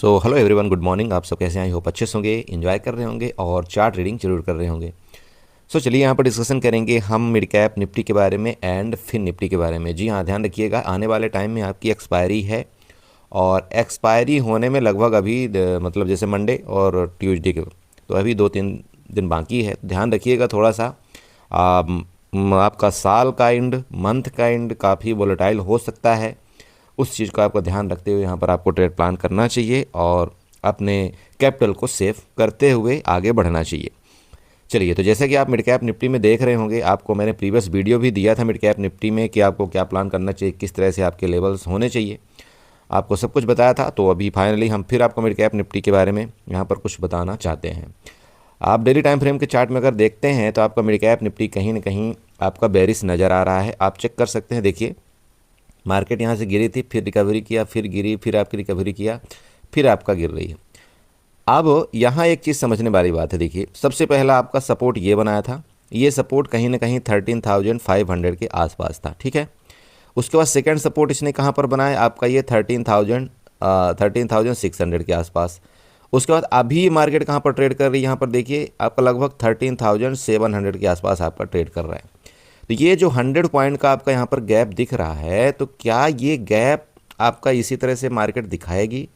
So hello everyone, good morning. आप सब कैसे हैं? आई होप अच्छे से होंगे, एंजॉय कर रहे होंगे और चार्ट रीडिंग जरूर कर रहे होंगे। सो चलिए यहाँ पर डिस्कशन करेंगे हम मिड कैप निफ्टी के बारे में एंड फिन निफ्टी के बारे में। जी हाँ, ध्यान रखिएगा, आने वाले टाइम में आपकी एक्सपायरी है और एक्सपायरी होने में लगभग अभी मतलब जैसे मंडे और ट्यूसडे के, तो अभी 2-3 दिन बाकी है। ध्यान रखिएगा थोड़ा सा। आपका साल का एंड, मंथ का एंड काफ़ी वोलेटाइल हो सकता है। उस चीज़ का आपको ध्यान रखते हुए यहाँ पर आपको ट्रेड प्लान करना चाहिए और अपने कैपिटल को सेव करते हुए आगे बढ़ना चाहिए। चलिए, तो जैसे कि आप मिड कैप निफ्टी में देख रहे होंगे, आपको मैंने प्रीवियस वीडियो भी दिया था मिड कैप निफ्टी में कि आपको क्या प्लान करना चाहिए, किस तरह से आपके लेवल्स होने चाहिए, आपको सब कुछ बताया था। तो अभी फाइनली हम फिर आपको मिड कैप निफ्टी के बारे में यहाँ पर कुछ बताना चाहते हैं। आप डेली टाइम फ्रेम के चार्ट में अगर देखते हैं तो आपका मिड कैप निफ्टी कहीं ना कहीं आपका बेरिश नज़र आ रहा है। आप चेक कर सकते हैं। देखिए, मार्केट यहाँ से गिरी थी, फिर रिकवरी किया, फिर गिरी, फिर आपकी रिकवरी किया, फिर आपका गिर रही है। अब यहाँ एक चीज़ समझने वाली बात है। देखिए, सबसे पहला आपका सपोर्ट ये बनाया था, ये सपोर्ट कहीं ना कहीं 13,500 के आसपास था, ठीक है। उसके बाद सेकंड सपोर्ट इसने कहाँ पर बनाया, आपका ये 13,600 के आसपास। उसके बाद अभी मार्केट कहाँ पर ट्रेड कर रही है, यहाँ पर देखिए आपका लगभग 13,700 के आसपास आपका ट्रेड कर रहा है। तो ये जो 100 पॉइंट का आपका यहाँ पर गैप दिख रहा है, तो क्या ये गैप आपका इसी तरह से मार्केट दिखाएगी?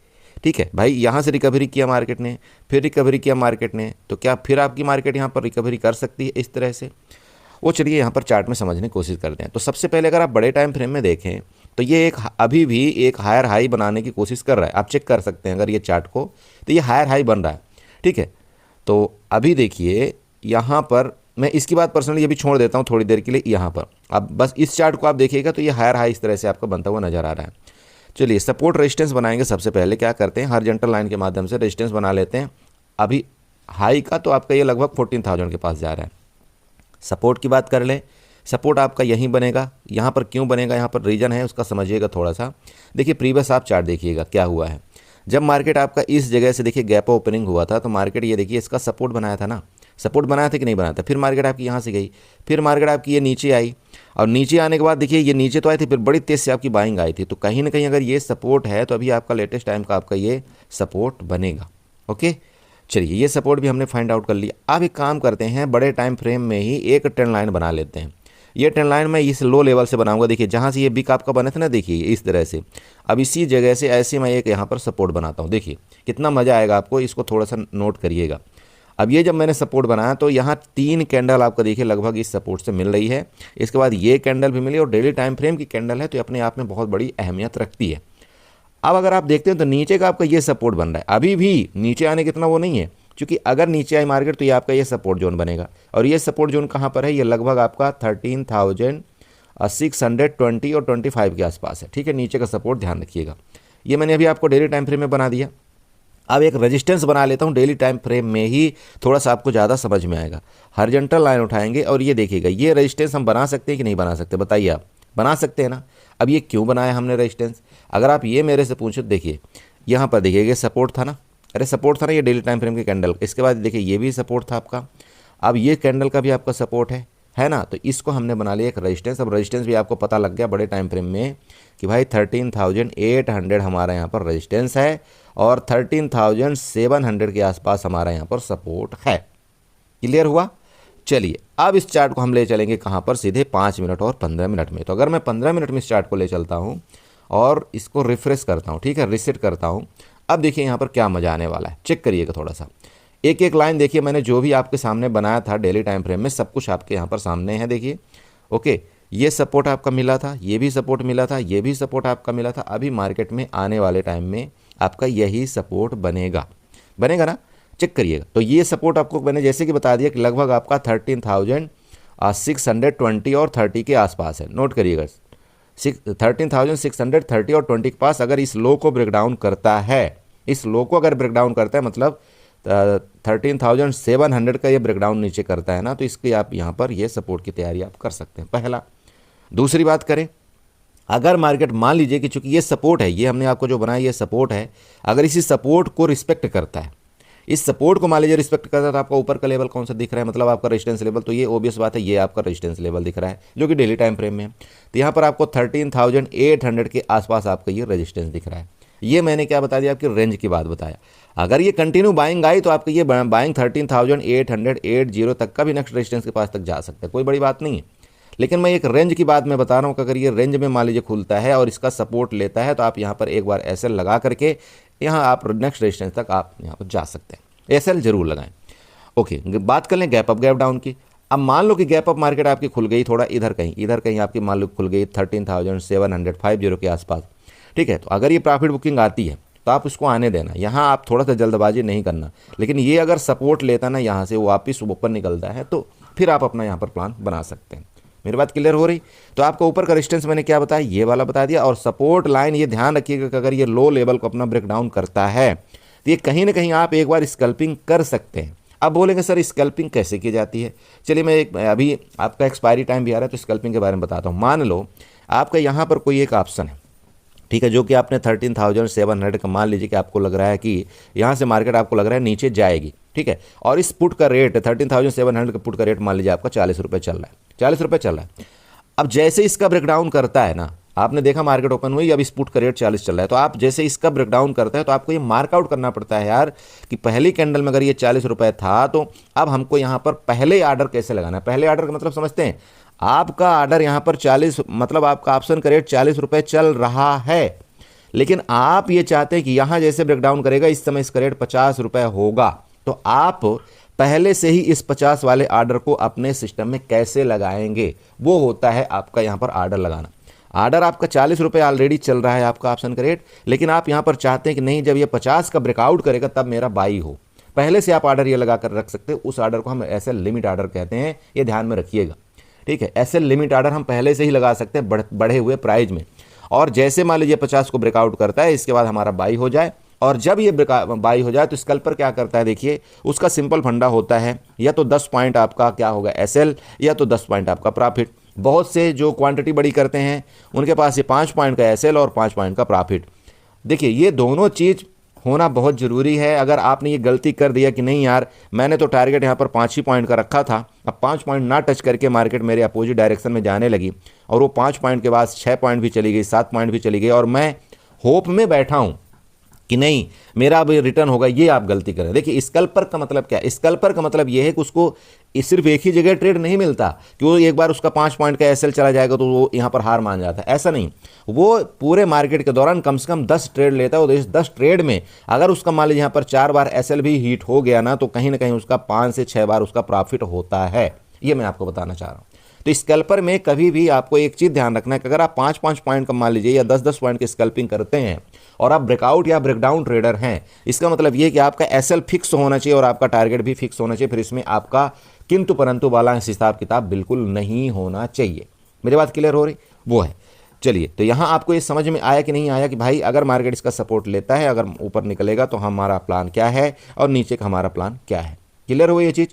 ठीक है भाई, यहाँ से रिकवरी किया मार्केट ने, फिर रिकवरी किया मार्केट ने, तो क्या फिर आपकी मार्केट यहाँ पर रिकवरी कर सकती है इस तरह से? वो चलिए यहाँ पर चार्ट में समझने की कोशिश करते हैं। तो सबसे पहले अगर आप बड़े टाइम फ्रेम में देखें तो ये एक अभी भी एक हायर हाई बनाने की कोशिश कर रहा है। आप चेक कर सकते हैं अगर ये चार्ट को, तो ये हायर हाई बन रहा है, ठीक है। तो अभी देखिए यहाँ पर मैं इसकी बात पर्सनली ये भी छोड़ देता हूँ थोड़ी देर के लिए। यहाँ पर अब बस इस चार्ट को आप देखिएगा तो ये हायर हाई इस तरह से आपका बनता हुआ नजर आ रहा है। चलिए, सपोर्ट रेजिस्टेंस बनाएंगे। सबसे पहले क्या करते हैं, हॉरिजॉन्टल लाइन के माध्यम से रेजिस्टेंस बना लेते हैं। अभी हाई का तो आपका ये लगभग 14,000 के पास जा रहा है। सपोर्ट की बात कर लें, सपोर्ट आपका यहीं बनेगा। यहाँ पर क्यों बनेगा, यहाँ पर रीज़न है, उसका समझिएगा थोड़ा सा। देखिए, प्रीवियस आप चार्ट देखिएगा क्या हुआ है। जब मार्केट आपका इस जगह से देखिए गैप ओपनिंग हुआ था, तो मार्केट ये देखिए इसका सपोर्ट बनाया था ना, सपोर्ट बनाया था कि नहीं बनाया था। फिर मार्केट आपकी यहाँ से गई, फिर मार्केट आपकी ये नीचे आई, और नीचे आने के बाद देखिए ये नीचे तो आई थी, फिर बड़ी तेज़ से आपकी बाइंग आई थी। तो कहीं ना कहीं अगर ये सपोर्ट है तो अभी आपका लेटेस्ट टाइम का आपका ये सपोर्ट बनेगा। ओके, चलिए ये सपोर्ट भी हमने फाइंड आउट कर लिया। अब एक काम करते हैं, बड़े टाइम फ्रेम में ही एक ट्रेंड लाइन बना लेते हैं। ये ट्रेंड लाइन मैं इस लो लेवल से बनाऊंगा। देखिए, जहाँ से ये बिक आपका बने थे ना, देखिए इस तरह से। अब इसी जगह से ऐसे मैं एक यहाँ पर सपोर्ट बनाता हूँ। देखिए कितना मज़ा आएगा आपको, इसको थोड़ा सा नोट करिएगा। अब ये जब मैंने सपोर्ट बनाया तो यहाँ 3 कैंडल आपको देखिए लगभग इस सपोर्ट से मिल रही है। इसके बाद ये कैंडल भी मिली और डेली टाइम फ्रेम की कैंडल है, तो अपने आप में बहुत बड़ी अहमियत रखती है। अब अगर आप देखते हैं तो नीचे का आपका ये सपोर्ट बन रहा है, अभी भी नीचे आने कितना वो नहीं है, क्योंकि अगर नीचे आई मार्केट तो ये आपका ये सपोर्ट जोन बनेगा। और ये सपोर्ट जोन कहाँ पर है, ये लगभग आपका 13,620 और 25 के आसपास है, ठीक है। नीचे का सपोर्ट ध्यान रखिएगा। ये मैंने अभी आपको डेली टाइम फ्रेम में बना दिया। अब एक रेजिस्टेंस बना लेता हूँ डेली टाइम फ्रेम में ही, थोड़ा सा आपको ज़्यादा समझ में आएगा। हॉरिजॉन्टल लाइन उठाएंगे और ये देखिएगा, ये रेजिस्टेंस हम बना सकते हैं कि नहीं बना सकते, बताइए आप। बना सकते हैं ना। अब ये क्यों बनाया हमने रेजिस्टेंस, अगर आप ये मेरे से पूछो, देखिए यहाँ पर देखिए ये सपोर्ट था ना, अरे सपोर्ट था ना ये डेली टाइम फ्रेम के कैंडल। इसके बाद देखिए ये भी सपोर्ट था आपका, अब ये कैंडल का भी आपका सपोर्ट है ना। तो इसको हमने बना लिया एक रेजिस्टेंस। अब रेजिस्टेंस भी आपको पता लग गया बड़े टाइम फ्रेम में कि भाई 13,800 हमारा यहाँ पर रेजिस्टेंस है और 13,700 के आसपास हमारा यहाँ पर सपोर्ट है। क्लियर हुआ? चलिए, अब इस चार्ट को हम ले चलेंगे कहाँ पर, सीधे 5 मिनट और 15 मिनट में। तो अगर मैं 15 मिनट में इस चार्ट को ले चलता हूँ और इसको रिफ्रेश करता हूँ, ठीक है, रीसेट करता हूँ। अब देखिए यहाँ पर क्या मजा आने वाला है, चेक करिएगा थोड़ा सा। एक एक लाइन देखिए, मैंने जो भी आपके सामने बनाया था डेली टाइम फ्रेम में, सब कुछ आपके यहाँ पर सामने है। देखिए, ओके, ये सपोर्ट आपका मिला था, ये भी सपोर्ट मिला था, ये भी सपोर्ट आपका मिला था। अभी मार्केट में आने वाले टाइम में आपका यही सपोर्ट बनेगा, बनेगा ना, चेक करिएगा। तो ये सपोर्ट आपको मैंने जैसे कि बता दिया कि लगभग आपका 13,620 और 30 के आसपास है। नोट करिएगा, 13,630 और 20 के पास अगर इस लो को ब्रेक डाउन करता है, इस लो को अगर ब्रेक डाउन करता है, मतलब 13,700 का ये ब्रेक डाउन नीचे करता है ना, तो इसके आप यहाँ पर ये सपोर्ट की तैयारी आप कर सकते हैं, पहला। दूसरी बात करें, अगर मार्केट मान लीजिए कि चूंकि ये सपोर्ट है, ये हमने आपको जो बनाया ये सपोर्ट है, अगर इसी सपोर्ट को रिस्पेक्ट करता है, इस सपोर्ट को मान लीजिए रिस्पेक्ट करता है, तो आपका ऊपर का लेवल कौन सा दिख रहा है, मतलब आपका रेजिस्टेंस लेवल, तो ये ओबियस बात है ये आपका रेजिस्टेंस लेवल दिख रहा है जो कि डेली टाइम फ्रेम में है। तो यहाँ पर आपको 13,800 के आसपास आपका ये रेजिस्टेंस दिख रहा है। ये मैंने क्या बता दिया, आपकी रेंज की बात बताया। अगर ये कंटिन्यू बाइंग आई तो आपकी ये बाइंग 13,880 तक का भी नेक्स्ट रेजिस्टेंस के पास तक जा सकता है, कोई बड़ी बात नहीं है। लेकिन मैं एक रेंज की बात मैं बता रहा हूँ कि अगर ये रेंज में मान लीजिए खुलता है और इसका सपोर्ट लेता है तो आप यहाँ पर एक बार एसएल लगा करके यहाँ आप नेक्स्ट रेजिस्टेंस तक आप यहाँ पर जा सकते हैं। एसएल जरूर लगाएं। ओके, बात कर लें गैप अप गैप डाउन की। अब मान लो कि गैप अप मार्केट आपकी खुल गई थोड़ा इधर कहीं आपकी मान लो खुल गई 13,750 के आसपास, ठीक है। तो अगर ये प्रॉफिट बुकिंग आती है तो आप उसको आने देना, यहाँ आप थोड़ा सा जल्दबाजी नहीं करना। लेकिन ये अगर सपोर्ट लेता ना यहाँ से वापस ऊपर निकलता है तो फिर आप अपना यहाँ पर प्लान बना सकते हैं। मेरी बात क्लियर हो रही? तो आपका ऊपर का रेजिस्टेंस मैंने क्या बताया, ये वाला बता दिया। और सपोर्ट लाइन ये ध्यान रखिएगा कि अगर ये लो लेवल को अपना ब्रेकडाउन करता है तो ये कहीं ना कहीं आप एक बार स्कैल्पिंग कर सकते हैं। अब बोलेंगे सर स्कैल्पिंग कैसे की जाती है? चलिए मैं अभी आपका एक्सपायरी टाइम भी आ रहा है तो स्कैल्पिंग के बारे में बताता हूँ। मान लो आपका यहाँ पर कोई एक ऑप्शन है, ठीक है, जो कि आपने 13,700 का मान लीजिए कि आपको लग रहा है कि यहाँ से मार्केट आपको लग रहा है नीचे जाएगी, ठीक है। और इस पुट का रेट 13,700 का पुट का रेट मान लीजिए आपका 40 रुपये चल रहा है, 40 रुपये चल रहा है। अब जैसे इसका ब्रेकडाउन करता है ना, आपने देखा मार्केट ओपन हुई, अब इस पुट का रेट 40 चल रहा है, तो आप जैसे इसका ब्रेकडाउन करता है तो आपको ये मार्कआउट करना पड़ता है यार कि पहली कैंडल में अगर ये 40 रुपये था तो अब हमको यहाँ पर पहले ऑर्डर कैसे लगाना है। पहले ऑर्डर का मतलब समझते हैं, आपका ऑर्डर यहाँ पर 40 मतलब आपका ऑप्शन का रेट 40 रुपये चल रहा है, लेकिन आप ये चाहते हैं कि यहाँ जैसे ब्रेकडाउन करेगा इस समय इसका रेट 50 रुपये होगा, तो आप पहले से ही इस 50 वाले ऑर्डर को अपने सिस्टम में कैसे लगाएंगे, वो होता है आपका यहाँ पर ऑर्डर लगाना। ऑर्डर आपका 40 रुपये ऑलरेडी चल रहा है आपका ऑप्शन का रेट, लेकिन आप यहाँ पर चाहते हैं कि नहीं जब ये 50 का ब्रेकआउट करेगा तब मेरा बाई हो। पहले से आप ऑर्डर ये लगा कर रख सकते हैं, उस ऑर्डर को हम एसएल लिमिट ऑर्डर कहते हैं, ये ध्यान में रखिएगा, ठीक है। एसएल लिमिट ऑर्डर हम पहले से ही लगा सकते हैं बढ़े हुए प्राइस में, और जैसे मान लीजिए 50 को ब्रेकआउट करता है इसके बाद हमारा बाई हो जाए, और जब ये बाई हो जाए तो स्कैल्पर क्या करता है, देखिए उसका सिंपल फंडा होता है या तो 10 पॉइंट आपका क्या होगा एसएल या तो 10 पॉइंट आपका प्रॉफिट। बहुत से जो क्वांटिटी बड़ी करते हैं उनके पास ये 5 पॉइंट का एसएल और 5 पॉइंट का प्रॉफिट। देखिए ये दोनों चीज़ होना बहुत ज़रूरी है। अगर आपने ये गलती कर दिया कि नहीं यार मैंने तो टारगेट यहाँ पर 5 ही पॉइंट का रखा था, अब 5 पॉइंट ना टच करके मार्केट मेरे अपोजिट डायरेक्शन में जाने लगी और वो 5 पॉइंट के बाद 6 पॉइंट भी चली गई, 7 पॉइंट भी चली गई, और मैं होप में बैठा हूँ कि नहीं मेरा अब रिटर्न होगा, ये आप गलती करें। देखिए स्कैल्पर का मतलब क्या है, स्कैल्पर का मतलब ये है कि उसको सिर्फ एक ही जगह ट्रेड नहीं मिलता कि वो एक बार उसका 5 पॉइंट का एसएल चला जाएगा तो वो यहाँ पर हार मान जाता है, ऐसा नहीं। वो पूरे मार्केट के दौरान कम से कम 10 ट्रेड लेता है, और इस 10 ट्रेड में अगर उसका मान लीजिए यहाँ पर 4 बार एसएल भी हिट हो गया ना तो कहीं ना कहीं उसका 5 से 6 बार उसका प्रॉफिट होता है। ये मैं आपको बताना चाह रहा हूँ। तो स्कैल्पर में कभी भी आपको एक चीज़ ध्यान रखना है कि अगर आप 5-5 पॉइंट का मान लीजिए या 10-10 पॉइंट की स्कैल्पिंग करते हैं और आप ब्रेकआउट या ब्रेकडाउन ट्रेडर हैं, इसका मतलब ये कि आपका एसएल फिक्स होना चाहिए और आपका टारगेट भी फिक्स होना चाहिए। फिर इसमें आपका किंतु परंतु वाला हिसाब किताब बिल्कुल नहीं होना चाहिए। मेरी बात क्लियर हो रही? वो है। चलिए तो यहाँ आपको ये समझ में आया कि नहीं आया कि भाई अगर मार्केट इसका सपोर्ट लेता है, अगर ऊपर निकलेगा तो हमारा प्लान क्या है और नीचे का हमारा प्लान क्या है। क्लियर हो ये चीज़?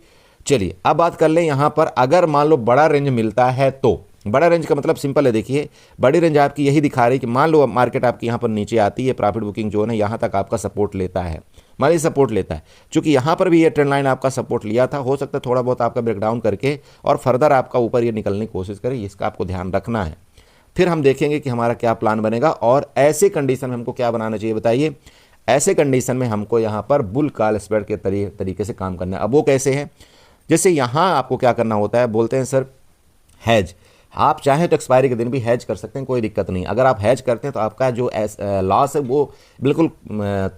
चलिए अब बात कर लें यहाँ पर, अगर मान लो बड़ा रेंज मिलता है तो बड़ा रेंज का मतलब सिंपल है। देखिए बड़ी रेंज आपकी यही दिखा रही है कि मान लो मार्केट आपकी यहाँ पर नीचे आती है, प्रॉफिट बुकिंग जोन है, यहाँ तक आपका सपोर्ट लेता है, मान लीजिए सपोर्ट लेता है। चूंकि यहाँ पर भी ये ट्रेंड लाइन आपका सपोर्ट लिया था, हो सकता है थोड़ा बहुत आपका ब्रेकडाउन करके और फर्दर आपका ऊपर ये निकलने की कोशिश करे, इसका आपको ध्यान रखना है। फिर हम देखेंगे कि हमारा क्या प्लान बनेगा और ऐसे कंडीशन में हमको क्या बनाना चाहिए बताइए। ऐसे कंडीशन में हमको यहाँ पर बुल कॉल स्प्रेड के तरीके से काम करना है। अब वो कैसे है, जैसे यहाँ आपको क्या करना होता है, बोलते हैं सर हैज। आप चाहें तो एक्सपायरी के दिन भी हैज कर सकते हैं, कोई दिक्कत नहीं। अगर आप हैज करते हैं तो आपका जो लॉस है वो बिल्कुल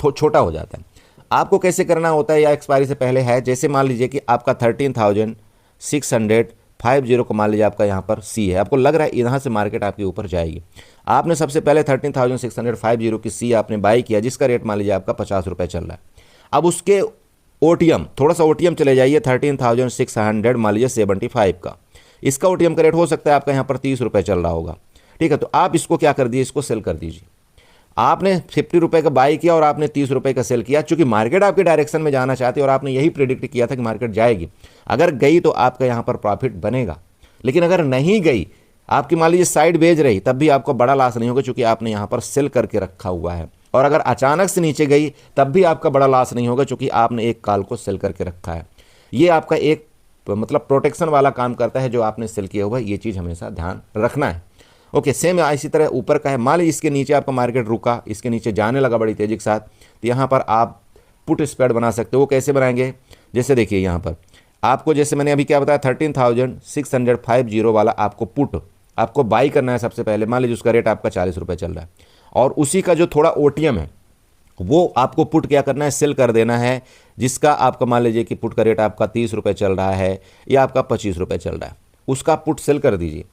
छोटा हो जाता है। आपको कैसे करना होता है या एक्सपायरी से पहले है, जैसे मान लीजिए कि आपका 13,650 को मान लीजिए आपका यहाँ पर सी है, आपको लग रहा है यहाँ से मार्केट आपके ऊपर जाएगी। आपने सबसे पहले 13,650 की सी आपने बाई किया, जिसका रेट मान लीजिए आपका 50 रुपये चल रहा है। अब उसके ओटीएम थोड़ा सा ओटीएम चले जाइए 13,600 मान लीजिए 75 का, इसका ओटीएम का रेट हो सकता है आपका यहाँ पर 30 रुपये चल रहा होगा, ठीक है। तो आप इसको क्या कर दीजिए, इसको सेल कर दीजिए। आपने 50 रुपये का बाई किया और आपने 30 रुपये का सेल किया, चूंकि मार्केट आपके डायरेक्शन में जाना चाहती है और आपने यही प्रेडिक्ट किया था कि मार्केट जाएगी। अगर गई तो आपका यहाँ पर प्रॉफिट बनेगा, लेकिन अगर नहीं गई, आपकी मान लीजिए साइड बेच रही, तब भी आपको बड़ा लॉस नहीं होगा, चूंकि आपने यहाँ पर सेल करके रखा हुआ है। और अगर अचानक से नीचे गई तब भी आपका बड़ा लॉस नहीं होगा, चूंकि आपने एक कॉल को सेल करके रखा है। ये आपका एक मतलब प्रोटेक्शन वाला काम करता है जो आपने सेल किया हुआ है, ये चीज़ हमेशा ध्यान रखना है। ओके, सेम इसी तरह ऊपर का है। मान लीजिए इसके नीचे आपका मार्केट रुका, इसके नीचे जाने लगा बड़ी तेजी के साथ, तो यहाँ पर आप पुट स्प्रेड बना सकते हो। वो कैसे बनाएंगे, जैसे देखिए यहाँ पर आपको, जैसे मैंने अभी क्या बताया, 13,650 वाला आपको पुट आपको बाई करना है सबसे पहले। मान लीजिए उसका रेट आपका 40 रुपये चल रहा है, और उसी का जो थोड़ा ओटीएम है वो आपको पुट क्या करना है, सेल कर देना है, जिसका आपका मान लीजिए कि पुट का रेट आपका 30 रुपये चल रहा है या आपका 25 रुपये चल रहा है, उसका पुट सेल कर दीजिए।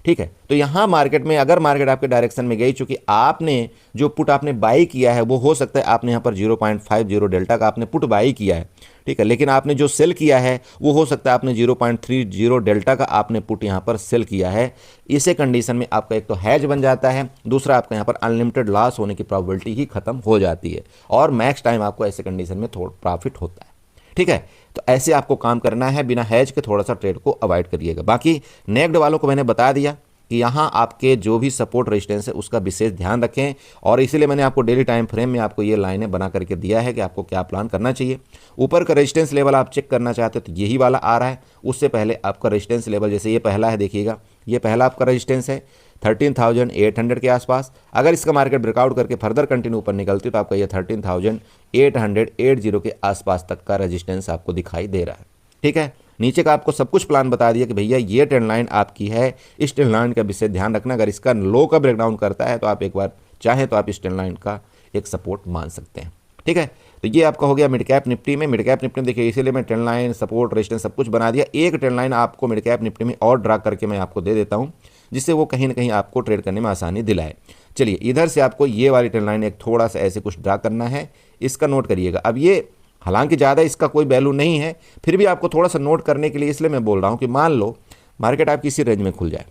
ठीक है, तो यहाँ मार्केट में अगर मार्केट आपके डायरेक्शन में गई, चूंकि आपने जो पुट आपने बाई किया है वो हो सकता है आपने यहाँ पर 0.50 डेल्टा का आपने पुट बाई किया है, ठीक है, लेकिन आपने जो सेल किया है वो हो सकता है आपने 0.30 डेल्टा का आपने पुट यहाँ पर सेल किया है। इसे कंडीशन में आपका एक तो हैज बन जाता है, दूसरा आपका यहाँ पर अनलिमिटेड लॉस होने की प्रॉबिलिटी ही खत्म हो जाती है, और मैक्स टाइम आपको ऐसे कंडीशन में थोड़ा प्रॉफिट होता है। ठीक है, तो ऐसे आपको काम करना है, बिना हैज के थोड़ा सा ट्रेड को अवॉइड करिएगा। बाकी नेक्ड वालों को मैंने बता दिया कि यहाँ आपके जो भी सपोर्ट रेजिस्टेंस है उसका विशेष ध्यान रखें, और इसीलिए मैंने आपको डेली टाइम फ्रेम में आपको ये लाइनें बना करके दिया है कि आपको क्या प्लान करना चाहिए। ऊपर का रेजिस्टेंस लेवल आप चेक करना चाहते हो तो यही वाला आ रहा है, उससे पहले आपका रेजिस्टेंस लेवल, जैसे ये पहला है, देखिएगा ये पहला आपका रेजिस्टेंस है 13,800 के आसपास। अगर इसका मार्केट ब्रेकआउट करके फर्दर कंटिन्यू ऊपर निकलती है तो आपका ये 13,880 के आसपास तक का रेजिस्टेंस आपको दिखाई दे रहा है। ठीक है, नीचे का आपको सब कुछ प्लान बता दिया कि भैया ये ट्रेंड लाइन आपकी है, इस ट्रेंड लाइन का विशेष ध्यान रखना। अगर इसका लो का ब्रेकडाउन करता है तो आप एक बार चाहें तो आप इस ट्रेंड लाइन का एक सपोर्ट मान सकते हैं। ठीक है, तो ये आपका हो गया मिड कैप निफ्टी में। मिड कैप निफ्टी में देखिए, इसीलिए मैं ट्रेंड लाइन, सपोर्ट, रेजिस्टेंस सब कुछ बना दिया। एक ट्रेंड लाइन आपको मिड कैप निफ्टी में और ड्रा करके मैं आपको दे देता हूँ, जिससे वो कहीं ना कहीं आपको ट्रेड करने में आसानी दिलाए। चलिए, इधर से आपको ये वाली ट्रेंड लाइन एक थोड़ा सा ऐसे कुछ ड्रा करना है, इसका नोट करिएगा। अब ये हालांकि ज़्यादा इसका कोई वैल्यू नहीं है, फिर भी आपको थोड़ा सा नोट करने के लिए इसलिए मैं बोल रहा हूँ कि मान लो मार्केट आपकी इसी रेंज में खुल जाए,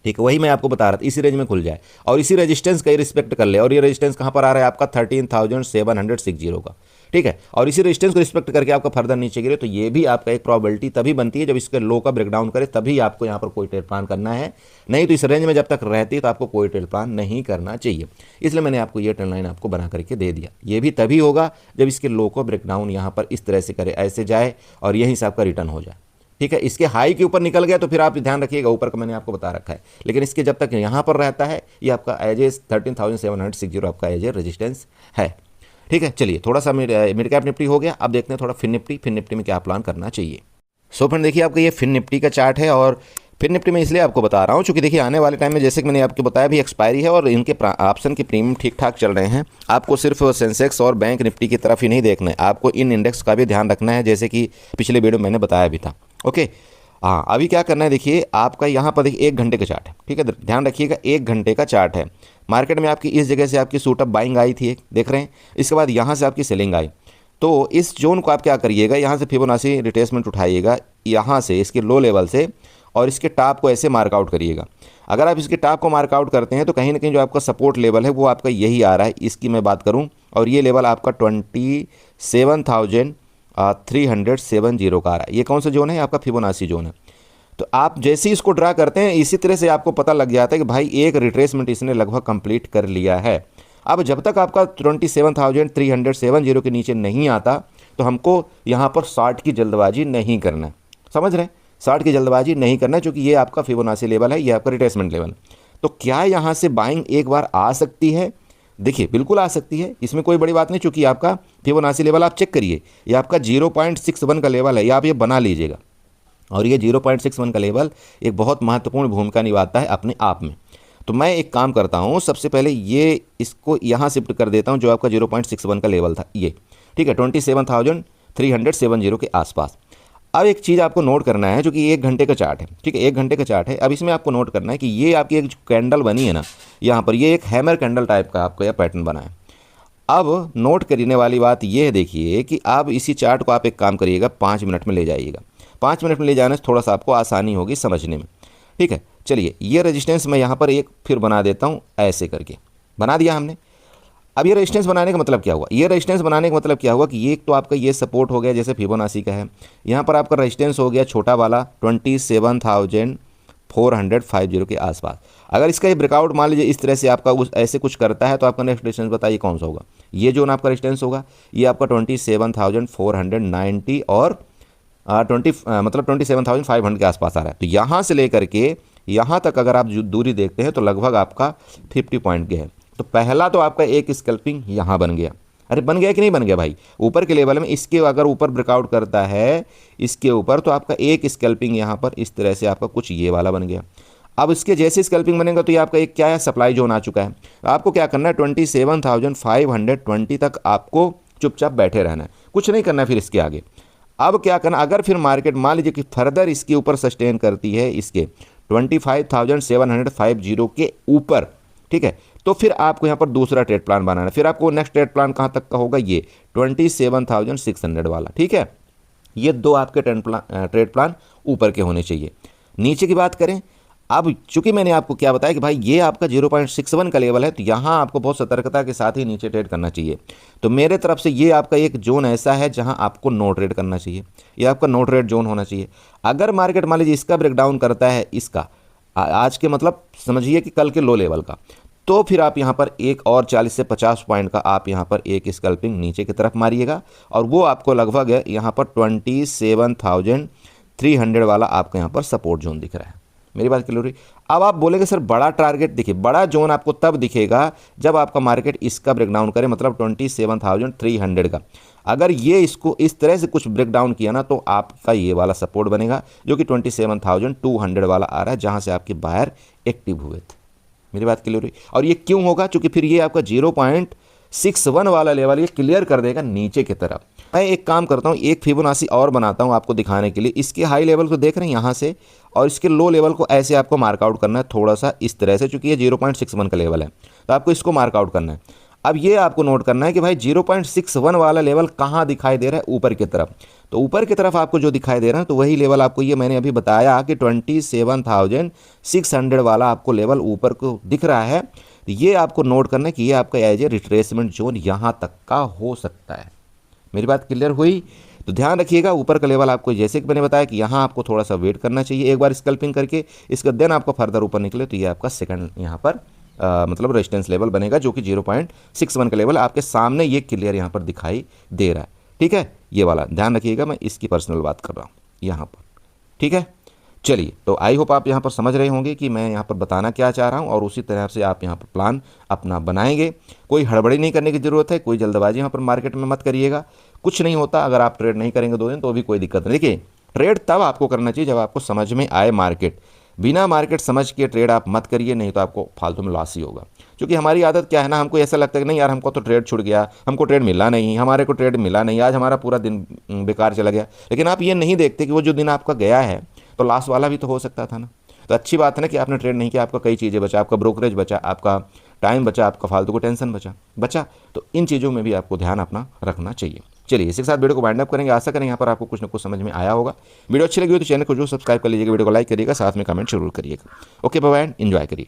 ठीक है, वही मैं आपको बता रहा था, इसी रेंज में खुल जाए और इसी रेजिस्टेंस का ही रिस्पेक्ट कर ले, और ये रेजिस्टेंस कहाँ पर आ रहा है आपका 13,760 का। ठीक है, और इसी रेजिस्टेंस को रिस्पेक्ट करके आपका फर्दर नीचे गिरे, तो ये भी आपका एक प्रॉबिलिटी तभी बनती है जब इसके लो का ब्रेकडाउन करे, तभी आपको यहाँ पर कोई ट्रेड प्लान करना है। नहीं तो इस रेंज में जब तक रहती है तो आपको कोई ट्रेड प्लान नहीं करना चाहिए। इसलिए मैंने आपको ये ट्रेंड लाइन आपको बना करके दे दिया। ये भी तभी होगा जब इसके लो का ब्रेकडाउन यहाँ पर इस तरह से करे, ऐसे जाए और यहीं से आपका रिटर्न हो जाए। ठीक है, इसके हाई के ऊपर निकल गया तो फिर आप ध्यान रखिएगा, ऊपर का मैंने आपको बता रखा है, लेकिन इसके जब तक यहाँ पर रहता है ये आपका एज ए 13,760 आपका एज ए रेजिस्टेंस है। ठीक है, चलिए थोड़ा सा मिड कैप निफ्टी हो गया। अब देखते हैं थोड़ा फिन निफ्टी में क्या प्लान करना चाहिए। सो फ्रेंड, देखिए आपका ये फिन निफ्टी का चार्ट है, और फिन निफ्टी में इसलिए आपको बता रहा हूँ चूँकि देखिए आने वाले टाइम में, जैसे कि मैंने आपको बताया, भी एक्सपायरी है और इनके ऑप्शन के प्रीमियम ठीक ठाक चल रहे हैं। आपको सिर्फ सेंसेक्स और बैंक निफ्टी की तरफ ही नहीं देखना है, आपको इन इंडेक्स का भी ध्यान रखना है, जैसे कि पिछले वीडियो में मैंने बताया भी था। ओके, हाँ, अभी क्या करना है, देखिए आपका यहाँ पर देखिए 1 घंटे का चार्ट है। ठीक है, ध्यान रखिएगा 1 घंटे का चार्ट है। मार्केट में आपकी इस जगह से आपकी सूटअप बाइंग आई थी, देख रहे हैं, इसके बाद यहाँ से आपकी सेलिंग आई। तो इस जोन को आप क्या करिएगा, यहाँ से फिबोनाची रिट्रेसमेंट उठाइएगा, यहाँ से इसके लो लेवल से, और इसके टॉप को ऐसे मार्कआउट करिएगा। अगर आप इसके टॉप को मार्कआउट करते हैं तो कहीं ना कहीं जो आपका सपोर्ट लेवल है वो आपका यही आ रहा है, इसकी मैं बात करूँ, और ये लेवल आपका 27,370 का आ रहा है। ये कौन सा जोन है, आपका फिबोनाची जोन है। तो आप जैसे ही इसको ड्रा करते हैं, इसी तरह से आपको पता लग जाता है कि भाई एक रिट्रेसमेंट इसने लगभग कंप्लीट कर लिया है। अब जब तक आपका 27,370 के नीचे नहीं आता तो हमको यहाँ पर शॉर्ट की जल्दबाजी नहीं करना है, समझ रहे हैं, शॉर्ट की जल्दबाजी नहीं करना है, क्योंकि ये आपका फिबोनाची लेवल है, ये आपका रिट्रेसमेंट लेवल। तो क्या यहाँ से बाइंग एक बार आ सकती है? देखिए बिल्कुल आ सकती है, इसमें कोई बड़ी बात नहीं, चूँकि आपका फिबोनाची लेवल आप चेक करिए, ये आपका 0.61 का लेवल है, ये आप ये बना लीजिएगा, और ये 0.61 का लेवल एक बहुत महत्वपूर्ण भूमिका निभाता है अपने आप में। तो मैं एक काम करता हूँ, सबसे पहले ये इसको यहाँ शिफ्ट कर देता हूँ, जो आपका 0.61 का लेवल था ये, ठीक है, 27,370 के आसपास। अब एक चीज़ आपको नोट करना है, जो कि 1 घंटे का चार्ट है, ठीक है, 1 घंटे का चार्ट है। अब इसमें आपको नोट करना है कि ये आपकी एक कैंडल बनी है ना, यहाँ पर ये एक हैमर कैंडल टाइप का आपका यह पैटर्न बना है। अब नोट करने वाली बात ये है, देखिए कि आप इसी चार्ट को आप एक काम करिएगा, 5 मिनट में ले जाइएगा। 5 मिनट में ले जाने से थोड़ा सा आपको आसानी होगी समझने में। ठीक है, चलिए ये रेजिस्टेंस मैं यहाँ पर एक फिर बना देता हूँ, ऐसे करके बना दिया हमने। अब ये रेजिस्टेंस बनाने का मतलब क्या हुआ, ये रेजिस्टेंस बनाने का मतलब क्या हुआ कि ये तो आपका ये सपोर्ट हो गया, जैसे फिबोनाची का है, यहाँ पर आपका रेजिस्टेंस हो गया छोटा वाला 27,450 के आसपास। अगर इसका ये ब्रेकआउट मान लीजिए इस तरह से आपका ऐसे कुछ करता है, तो आपका नेक्स्ट रेजिस्टेंस बताइए कौन सा होगा। ये जोन आपका रेजिस्टेंस होगा, ये आपका 27,490 और 27,500 के आसपास आ रहा है। तो यहाँ से लेकर के यहाँ तक अगर आप दूरी देखते हैं तो लगभग आपका 50 पॉइंट के है। तो पहला तो आपका एक स्कैल्पिंग यहाँ बन गया। अरे बन गया कि नहीं बन गया भाई? ऊपर के लेवल में इसके अगर ऊपर ब्रेकआउट करता है इसके ऊपर, तो आपका एक स्कैल्पिंग यहाँ पर इस तरह से आपका कुछ ये वाला बन गया। अब इसके जैसे स्कैल्पिंग बनेगा तो ये आपका एक क्या है, सप्लाई जोन आ चुका है। आपको क्या करना है, 27,520 तक आपको चुपचाप बैठे रहना है, कुछ नहीं करना है फिर इसके आगे। अब क्या करना, अगर फिर मार्केट मान लीजिए कि फर्दर इसके ऊपर सस्टेन करती है इसके 25,750 के ऊपर, ठीक है, तो फिर आपको यहाँ पर दूसरा ट्रेड प्लान बनाना है। फिर आपको नेक्स्ट ट्रेड प्लान कहाँ तक का होगा, ये 27,600 वाला, ठीक है। ये दो आपके ट्रेड प्लान ऊपर के होने चाहिए। नीचे की बात करें, अब चूंकि मैंने आपको क्या बताया कि भाई ये आपका 0.61 का लेवल है, तो यहाँ आपको बहुत सतर्कता के साथ ही नीचे ट्रेड करना चाहिए। तो मेरे तरफ से ये आपका एक जोन ऐसा है जहाँ आपको नो ट्रेड करना चाहिए, ये आपका नो ट्रेड जोन होना चाहिए। अगर मार्केट मान लीजिए इसका ब्रेकडाउन करता है, इसका आज के मतलब समझिए कि कल के लो लेवल का, तो फिर आप यहाँ पर एक और 40 से 50 पॉइंट का आप यहाँ पर एक स्कैल्पिंग नीचे की तरफ मारिएगा, और वो आपको लगभग है यहाँ पर 27,300 वाला आपको यहाँ पर सपोर्ट जोन दिख रहा है। मेरी बात क्लियर हुई? अब आप बोलेंगे सर बड़ा टारगेट, देखिए बड़ा जोन आपको तब दिखेगा जब आपका मार्केट इसका ब्रेकडाउन करे, मतलब 27,300 का। अगर ये इसको इस तरह से कुछ ब्रेकडाउन किया ना, तो आपका ये वाला सपोर्ट बनेगा जो कि 27,200 वाला आ रहा है, जहाँ से आपके बायर एक्टिव हुए थे। मेरी बात क्लियर हुई? और ये क्यों होगा, क्योंकि फिर ये आपका 0.61 वाला लेवल ये क्लियर कर देगा नीचे की तरफ। मैं एक काम करता हूँ, एक फिबोनाची और बनाता हूँ आपको दिखाने के लिए। इसके हाई लेवल को देख रहे हैं यहाँ से, और इसके लो लेवल को ऐसे आपको मार्कआउट करना है थोड़ा सा इस तरह से, चूंकि ये 0.61 का लेवल है, तो आपको इसको मार्कआउट करना है। अब ये आपको नोट करना है कि भाई 0.61 वाला लेवल कहाँ दिखाई दे रहा है, ऊपर की तरफ। तो ऊपर की तरफ आपको जो दिखाई दे रहा है, तो वही लेवल आपको ये मैंने अभी बताया कि 27,600 वाला आपको लेवल ऊपर को दिख रहा है। तो ये आपको नोट करना है कि ये आपका एज ए रिट्रेसमेंट जोन यहाँ तक का हो सकता है। मेरी बात क्लियर हुई? तो ध्यान रखिएगा, ऊपर का लेवल आपको जैसे कि मैंने बताया कि यहाँ आपको थोड़ा सा वेट करना चाहिए, एक बार स्कैल्पिंग करके इसका देन आपको फर्दर ऊपर निकले, तो ये आपका सेकंड यहाँ पर मतलब रेजिस्टेंस लेवल बनेगा, जो कि 0.61 का लेवल आपके सामने ये क्लियर यहाँ पर दिखाई दे रहा है। ठीक है, ये वाला ध्यान रखिएगा, मैं इसकी पर्सनल बात कर रहा हूँ यहाँ पर। ठीक है, चलिए, तो आई होप आप यहाँ पर समझ रहे होंगे कि मैं यहाँ पर बताना क्या चाह रहा हूँ, और उसी तरह से आप यहाँ पर प्लान अपना बनाएंगे। कोई हड़बड़ी नहीं करने की ज़रूरत है, कोई जल्दबाजी यहाँ पर मार्केट में मत करिएगा, कुछ नहीं होता। अगर आप ट्रेड नहीं करेंगे 2 दिन तो भी कोई दिक्कत नहीं। देखिए, ट्रेड तब आपको करना चाहिए जब आपको समझ में आए मार्केट। बिना मार्केट समझ के ट्रेड आप मत करिए, नहीं तो आपको फालतू में लॉस ही होगा। क्योंकि हमारी आदत क्या है ना, हमको ऐसा लगता है कि नहीं यार, हमको तो ट्रेड छूट गया, हमको ट्रेड मिला नहीं, हमारे को ट्रेड मिला नहीं, आज हमारा पूरा दिन बेकार चला गया। लेकिन आप ये नहीं देखते कि वो जो दिन आपका गया है तो लॉस वाला भी तो हो सकता था ना। तो अच्छी बात है ना कि आपने ट्रेड नहीं किया, आपका कई चीज़ें बचा, आपका ब्रोकरेज बचा, आपका टाइम बचा, आपका फालतू को टेंशन बचा। तो इन चीज़ों में भी आपको ध्यान अपना रखना चाहिए। चलिए, इसी के साथ वीडियो को वाइंड अप करेंगे। आशा करें यहाँ पर आपको कुछ ना कुछ समझ में आया होगा। वीडियो अच्छी लगी हो तो चैनल को जो सब्सक्राइब कर लीजिएगा, वीडियो को लाइक करिएगा, साथ में कमेंट जरूर करिएगा। ओके बाय, एंजॉय करिए।